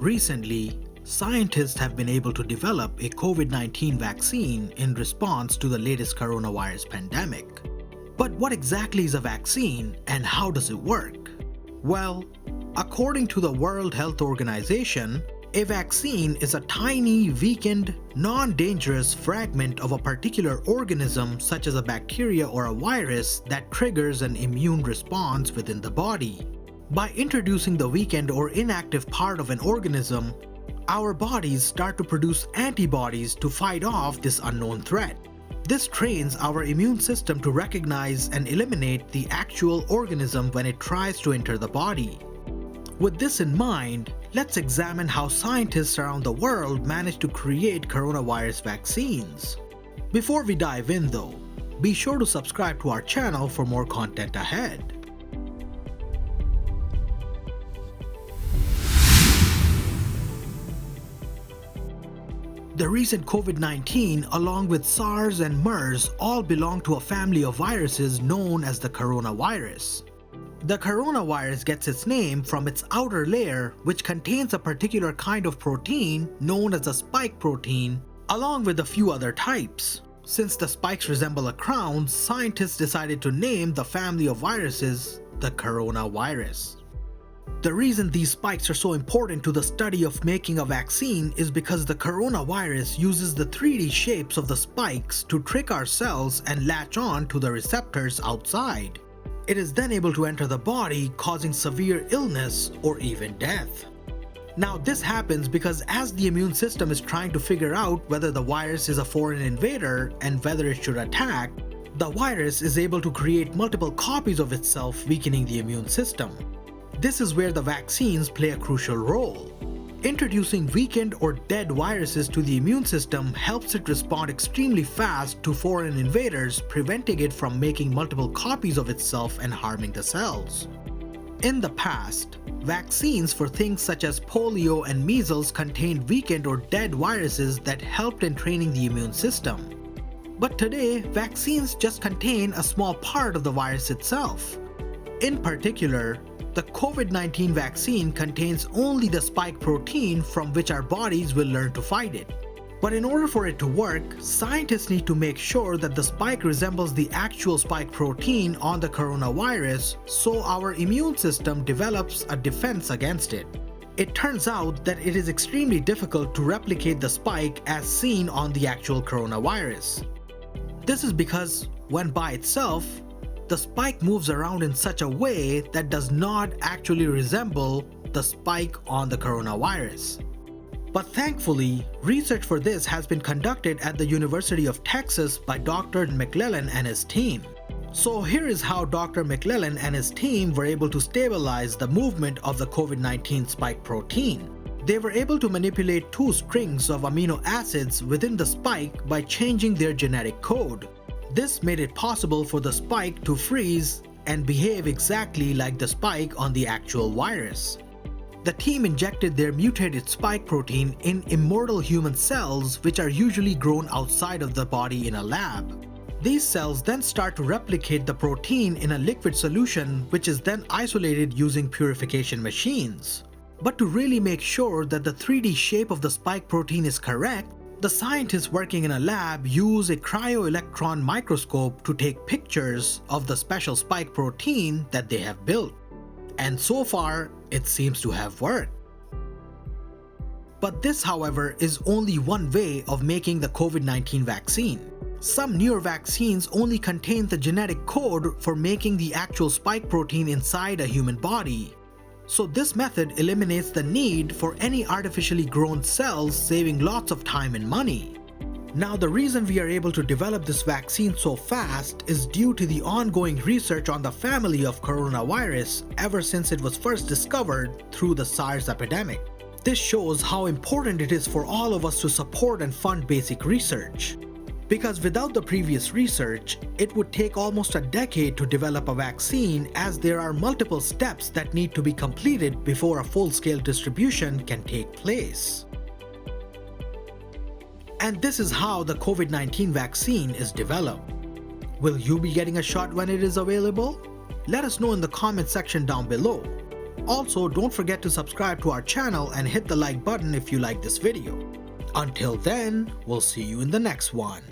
Recently, scientists have been able to develop a COVID-19 vaccine in response to the latest coronavirus pandemic. But what exactly is a vaccine and how does it work? Well, according to the World Health Organization, a vaccine is a tiny, weakened, non-dangerous fragment of a particular organism such as a bacteria or a virus that triggers an immune response within the body. By introducing the weakened or inactive part of an organism, our bodies start to produce antibodies to fight off this unknown threat. This trains our immune system to recognize and eliminate the actual organism when it tries to enter the body. With this in mind, let's examine how scientists around the world manage to create coronavirus vaccines. Before we dive in though, be sure to subscribe to our channel for more content ahead. The recent COVID-19, along with SARS and MERS, all belong to a family of viruses known as the coronavirus. The coronavirus gets its name from its outer layer, which contains a particular kind of protein known as the spike protein, along with a few other types. Since the spikes resemble a crown, scientists decided to name the family of viruses the coronavirus. The reason these spikes are so important to the study of making a vaccine is because the coronavirus uses the 3D shapes of the spikes to trick our cells and latch on to the receptors outside. It is then able to enter the body, causing severe illness or even death. Now this happens because as the immune system is trying to figure out whether the virus is a foreign invader and whether it should attack, the virus is able to create multiple copies of itself, weakening the immune system. This is where the vaccines play a crucial role. Introducing weakened or dead viruses to the immune system helps it respond extremely fast to foreign invaders, preventing it from making multiple copies of itself and harming the cells. In the past, vaccines for things such as polio and measles contained weakened or dead viruses that helped in training the immune system. But today, vaccines just contain a small part of the virus itself. In particular, the COVID-19 vaccine contains only the spike protein from which our bodies will learn to fight it. But in order for it to work, scientists need to make sure that the spike resembles the actual spike protein on the coronavirus, so our immune system develops a defense against it. It turns out that it is extremely difficult to replicate the spike as seen on the actual coronavirus. This is because, when by itself, the spike moves around in such a way that does not actually resemble the spike on the coronavirus. But thankfully, research for this has been conducted at the University of Texas by Dr. McLellan and his team. So here is how Dr. McLellan and his team were able to stabilize the movement of the COVID-19 spike protein. They were able to manipulate two strings of amino acids within the spike by changing their genetic code. This made it possible for the spike to freeze and behave exactly like the spike on the actual virus. The team injected their mutated spike protein in immortal human cells, which are usually grown outside of the body in a lab. These cells then start to replicate the protein in a liquid solution, which is then isolated using purification machines. But to really make sure that the 3D shape of the spike protein is correct, the scientists working in a lab use a cryo-electron microscope to take pictures of the special spike protein that they have built. And so far, it seems to have worked. But this, however, is only one way of making the COVID-19 vaccine. Some newer vaccines only contain the genetic code for making the actual spike protein inside a human body. So this method eliminates the need for any artificially grown cells, saving lots of time and money. Now the reason we are able to develop this vaccine so fast is due to the ongoing research on the family of coronavirus ever since it was first discovered through the SARS epidemic. This shows how important it is for all of us to support and fund basic research. Because without the previous research, it would take almost a decade to develop a vaccine, as there are multiple steps that need to be completed before a full-scale distribution can take place. And this is how the COVID-19 vaccine is developed. Will you be getting a shot when it is available? Let us know in the comment section down below. Also, don't forget to subscribe to our channel and hit the like button if you like this video. Until then, we'll see you in the next one.